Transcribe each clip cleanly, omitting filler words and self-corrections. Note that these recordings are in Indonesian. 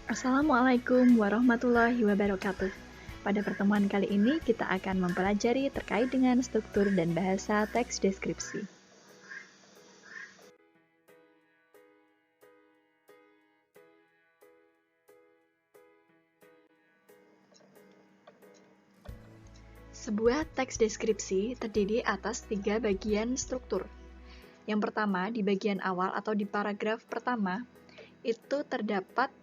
Assalamualaikum warahmatullahi wabarakatuh. Pada pertemuan kali ini kita akan mempelajari terkait dengan struktur dan bahasa teks deskripsi. Sebuah teks deskripsi terdiri atas 3 bagian struktur. Yang pertama, di bagian awal atau di paragraf pertama, itu terdapat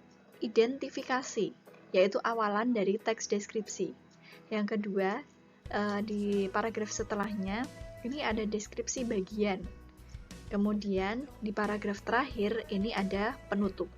identifikasi, yaitu awalan dari teks deskripsi. Yang kedua, di paragraf setelahnya, ini ada deskripsi bagian. Kemudian, di paragraf terakhir, ini ada penutup.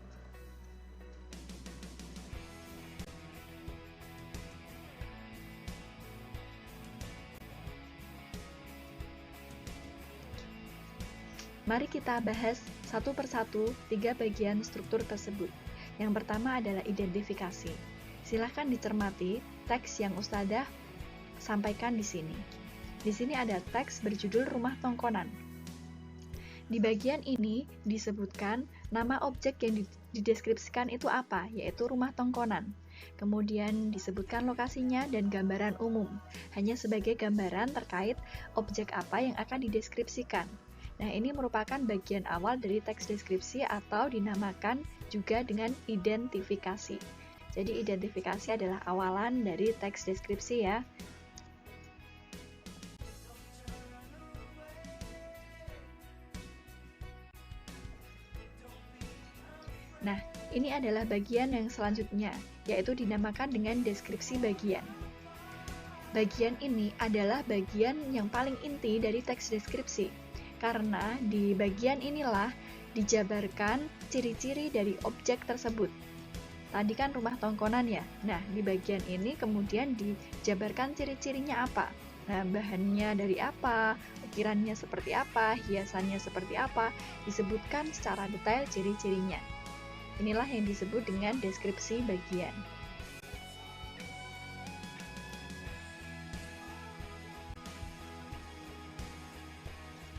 Mari kita bahas satu persatu 3 bagian struktur tersebut. Yang pertama adalah identifikasi. Silahkan dicermati teks yang Ustadzah sampaikan di sini. Di sini ada teks berjudul Rumah Tongkonan. Di bagian ini disebutkan nama objek yang dideskripsikan itu apa, yaitu rumah tongkonan. Kemudian disebutkan lokasinya dan gambaran umum, hanya sebagai gambaran terkait objek apa yang akan dideskripsikan. Nah, ini merupakan bagian awal dari teks deskripsi atau dinamakan juga dengan identifikasi. Jadi, identifikasi adalah awalan dari teks deskripsi ya. Nah, ini adalah bagian yang selanjutnya, yaitu dinamakan dengan deskripsi bagian. Bagian ini adalah bagian yang paling inti dari teks deskripsi. Karena di bagian inilah dijabarkan ciri-ciri dari objek tersebut. Tadi kan rumah tongkonan ya. Nah, di bagian ini kemudian dijabarkan ciri-cirinya apa. Nah, bahannya dari apa, ukirannya seperti apa, hiasannya seperti apa, disebutkan secara detail ciri-cirinya. Inilah yang disebut dengan deskripsi bagian.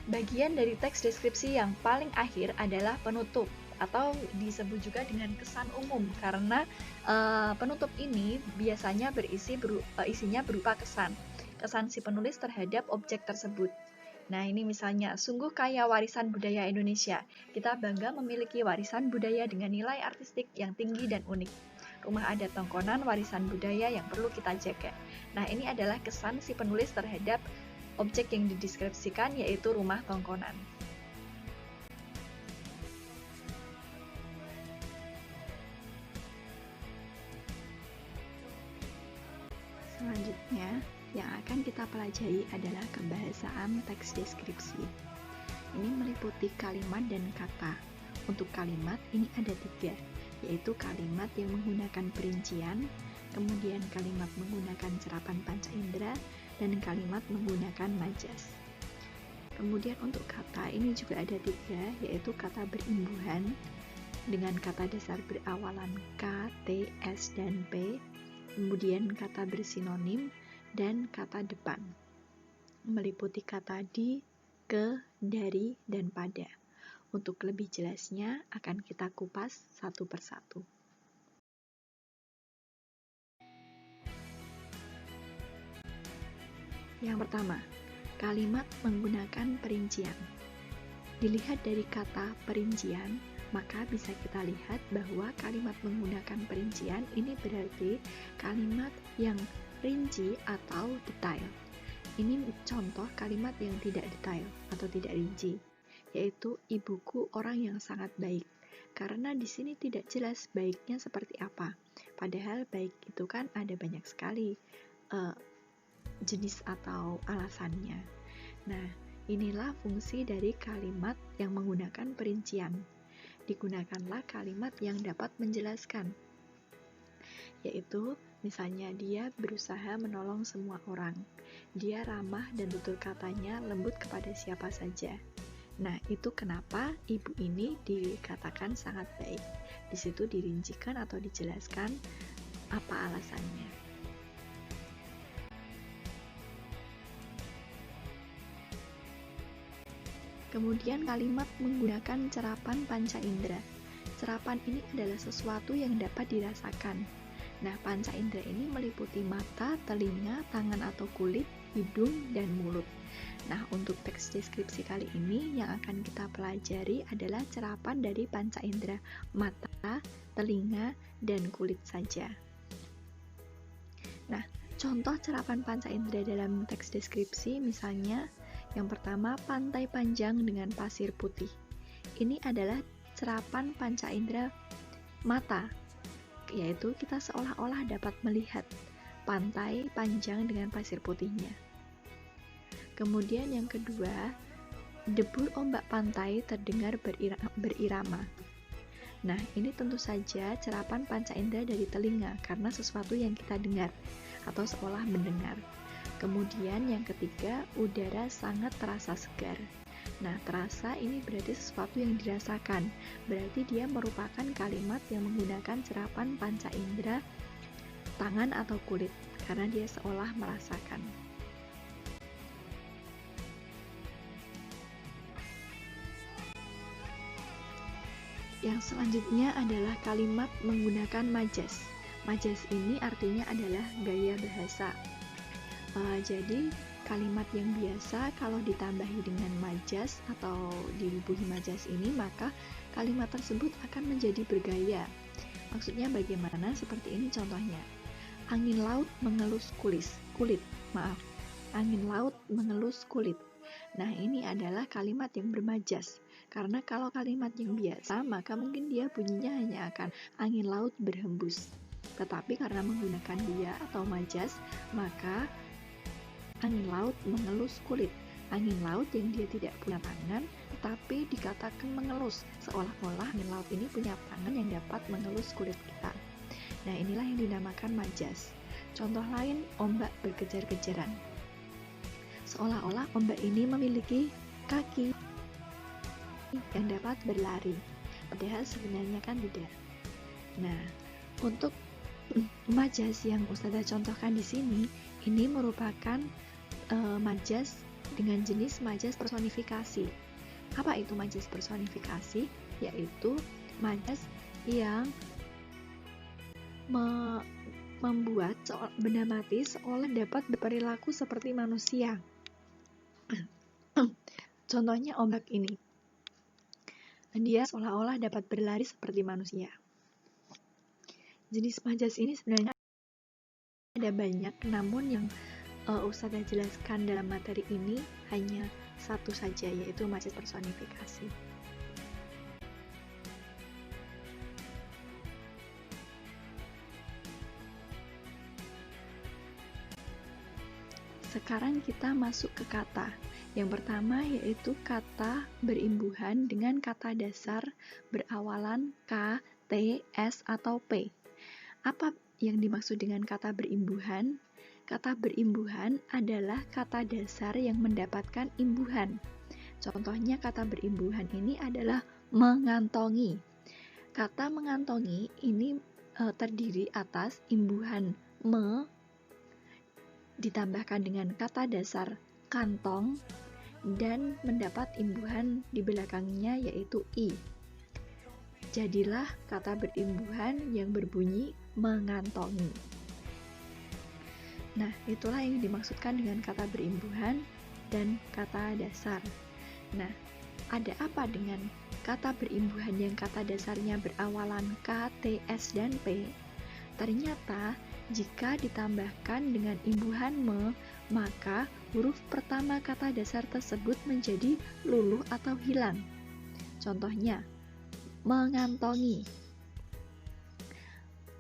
Bagian dari teks deskripsi yang paling akhir adalah penutup atau disebut juga dengan kesan umum karena penutup ini biasanya isinya berupa kesan si penulis terhadap objek tersebut. Nah, ini misalnya, sungguh kaya warisan budaya Indonesia. Kita bangga memiliki warisan budaya dengan nilai artistik yang tinggi dan unik. Rumah adat Tongkonan warisan budaya yang perlu kita jaga. Nah, ini adalah kesan si penulis terhadap objek yang dideskripsikan, yaitu rumah tongkonan. Selanjutnya, yang akan kita pelajari adalah kebahasaan teks deskripsi. Ini meliputi kalimat dan kata. Untuk kalimat, ini ada 3, yaitu kalimat yang menggunakan perincian, kemudian kalimat menggunakan serapan panca indera, dan kalimat menggunakan majas. Kemudian untuk kata ini juga ada 3, yaitu kata berimbuhan dengan kata dasar berawalan K, T, S, dan P, kemudian kata bersinonim dan kata depan, meliputi kata di, ke, dari, dan pada. Untuk lebih jelasnya akan kita kupas satu persatu. Yang pertama, kalimat menggunakan perincian. Dilihat dari kata perincian, maka bisa kita lihat bahwa kalimat menggunakan perincian ini berarti kalimat yang rinci atau detail. Ini contoh kalimat yang tidak detail atau tidak rinci, yaitu ibuku orang yang sangat baik. Karena di sini tidak jelas baiknya seperti apa. Padahal baik itu kan ada banyak sekali jenis atau alasannya. Nah, inilah fungsi dari kalimat yang menggunakan perincian. Digunakanlah kalimat yang dapat menjelaskan, yaitu misalnya dia berusaha menolong semua orang. Dia ramah dan tutur katanya lembut kepada siapa saja. Nah, itu kenapa ibu ini dikatakan sangat baik. Di situ dirincikan atau dijelaskan apa alasannya. Kemudian kalimat menggunakan serapan panca indera. Serapan ini adalah sesuatu yang dapat dirasakan. Nah, panca indera ini meliputi mata, telinga, tangan atau kulit, hidung, dan mulut. Nah, untuk teks deskripsi kali ini yang akan kita pelajari adalah cerapan dari panca indera mata, telinga, dan kulit saja. Nah, contoh cerapan panca indera dalam teks deskripsi misalnya yang pertama, pantai panjang dengan pasir putih. Ini adalah cerapan panca indera mata, yaitu kita seolah-olah dapat melihat pantai panjang dengan pasir putihnya. Kemudian yang kedua, debur ombak pantai terdengar berirama. Nah, ini tentu saja cerapan panca indera dari telinga karena sesuatu yang kita dengar atau seolah mendengar. Kemudian yang ketiga, udara sangat terasa segar. Nah, terasa ini berarti sesuatu yang dirasakan. Berarti dia merupakan kalimat yang menggunakan cerapan panca indera tangan atau kulit karena dia seolah merasakan. Yang selanjutnya adalah kalimat menggunakan majas. Majas ini artinya adalah gaya bahasa. Jadi kalimat yang biasa kalau ditambahi dengan majas atau dibubuhi majas ini, maka kalimat tersebut akan menjadi bergaya. Maksudnya bagaimana? Seperti ini contohnya. Angin laut mengelus kulit. Angin laut mengelus kulit. Nah, ini adalah kalimat yang bermajas. Karena kalau kalimat yang biasa, maka mungkin dia bunyinya hanya akan angin laut berhembus. Tetapi karena menggunakan dia atau majas, maka angin laut mengelus kulit. Angin laut yang dia tidak punya tangan, tetapi dikatakan mengelus, seolah-olah angin laut ini punya tangan yang dapat mengelus kulit kita. Nah, inilah yang dinamakan majas. Contoh lain, ombak berkejar-kejaran. Seolah-olah ombak ini memiliki kaki yang dapat berlari, padahal sebenarnya kan tidak. Nah, untuk majas yang Ustazah contohkan di sini, ini merupakan majas dengan jenis majas personifikasi. Apa itu majas personifikasi? Yaitu majas yang membuat benda mati seolah dapat berperilaku seperti manusia. Contohnya ombak ini. Dia seolah-olah dapat berlari seperti manusia. Jenis majas ini sebenarnya ada banyak, namun yang Ustazah jelaskan dalam materi ini hanya satu saja, yaitu majas personifikasi. Sekarang kita masuk ke kata. Yang pertama yaitu kata berimbuhan dengan kata dasar berawalan K, T, S, atau P. Apa yang dimaksud dengan kata berimbuhan? Kata berimbuhan adalah kata dasar yang mendapatkan imbuhan. Contohnya kata berimbuhan ini adalah mengantongi. Kata mengantongi ini terdiri atas imbuhan me ditambahkan dengan kata dasar kantong dan mendapat imbuhan di belakangnya yaitu i. Jadilah kata berimbuhan yang berbunyi mengantongi. Nah, itulah yang dimaksudkan dengan kata berimbuhan dan kata dasar. Nah, ada apa dengan kata berimbuhan yang kata dasarnya berawalan K, T, S, dan P? Ternyata, jika ditambahkan dengan imbuhan me, maka huruf pertama kata dasar tersebut menjadi luluh atau hilang. Contohnya, mengantongi.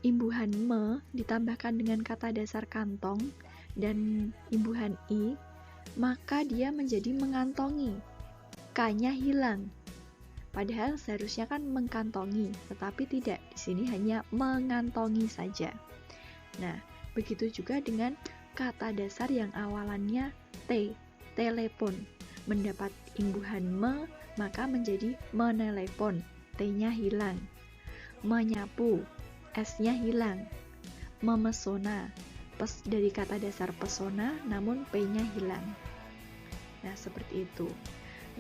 Imbuhan me ditambahkan dengan kata dasar kantong dan imbuhan i, maka dia menjadi mengantongi. K-nya hilang. Padahal seharusnya kan mengkantongi, tetapi tidak. Di sini hanya mengantongi saja. Nah, begitu juga dengan kata dasar yang awalannya T, telepon. Mendapat imbuhan me, maka menjadi menelepon. T-nya hilang. Menyapu, S-nya hilang. Memesona, dari kata dasar pesona, namun P-nya hilang. Nah, seperti itu.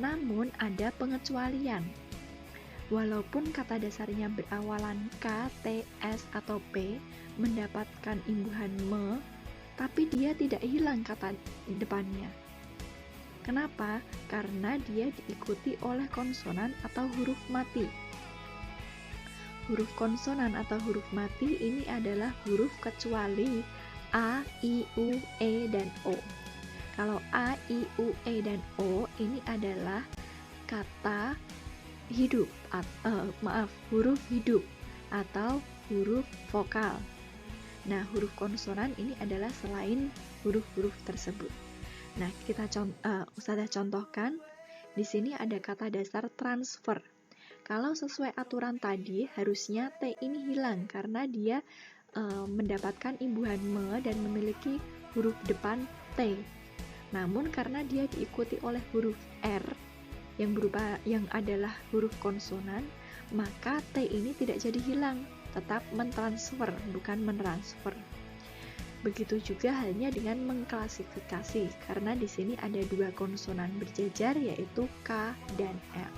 Namun, ada pengecualian. Walaupun kata dasarnya berawalan K, T, S, atau P, mendapatkan imbuhan me, tapi dia tidak hilang kata depannya. Kenapa? Karena dia diikuti oleh konsonan atau huruf mati. Huruf konsonan atau huruf mati ini adalah huruf kecuali A, I, U, E, dan O. Kalau A, I, U, E, dan O ini adalah kata hidup, huruf hidup atau huruf vokal. Nah, huruf konsonan ini adalah selain huruf-huruf tersebut. Nah, Ustazah contohkan. Di sini ada kata dasar transfer. Kalau sesuai aturan tadi, harusnya T ini hilang karena dia mendapatkan imbuhan me dan memiliki huruf depan T. Namun karena dia diikuti oleh huruf R yang adalah huruf konsonan, maka T ini tidak jadi hilang, tetap mentransfer, bukan mentransfer. Begitu juga halnya dengan mengklasifikasi, karena di sini ada dua konsonan berjejer, yaitu K dan L.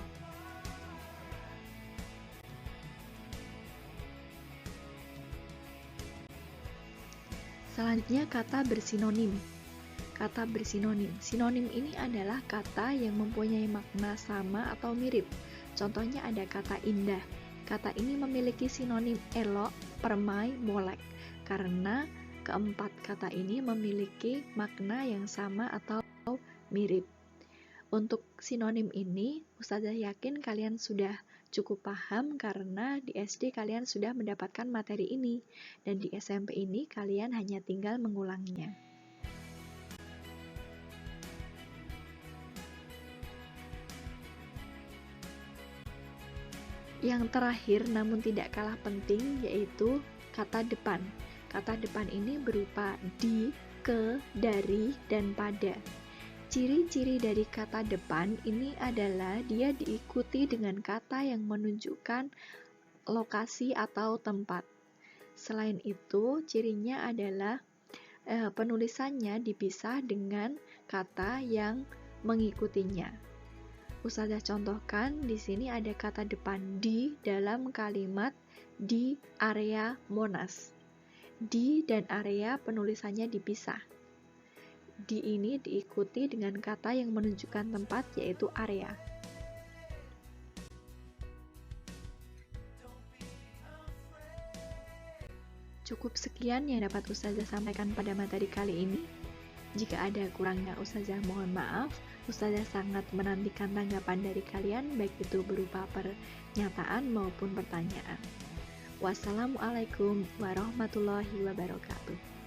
Selanjutnya kata bersinonim. Kata bersinonim. Sinonim ini adalah kata yang mempunyai makna sama atau mirip. Contohnya ada kata indah. Kata ini memiliki sinonim elok, permai, molek. Karena keempat kata ini memiliki makna yang sama atau mirip. Untuk sinonim ini, Ustazah yakin kalian sudah cukup paham karena di SD kalian sudah mendapatkan materi ini, dan di SMP ini kalian hanya tinggal mengulanginya. Yang terakhir namun tidak kalah penting yaitu kata depan. Kata depan ini berupa di, ke, dari, dan pada. Ciri-ciri dari kata depan ini adalah dia diikuti dengan kata yang menunjukkan lokasi atau tempat. Selain itu, cirinya adalah penulisannya dipisah dengan kata yang mengikutinya. Ustazah contohkan, di sini ada kata depan di dalam kalimat di area Monas. Di dan area penulisannya dipisah. Di ini diikuti dengan kata yang menunjukkan tempat, yaitu area. Cukup sekian yang dapat Ustazah sampaikan pada materi kali ini. Jika ada kurangnya Ustazah mohon maaf. Ustazah sangat menantikan tanggapan dari kalian, baik itu berupa pernyataan maupun pertanyaan. Wassalamualaikum warahmatullahi wabarakatuh.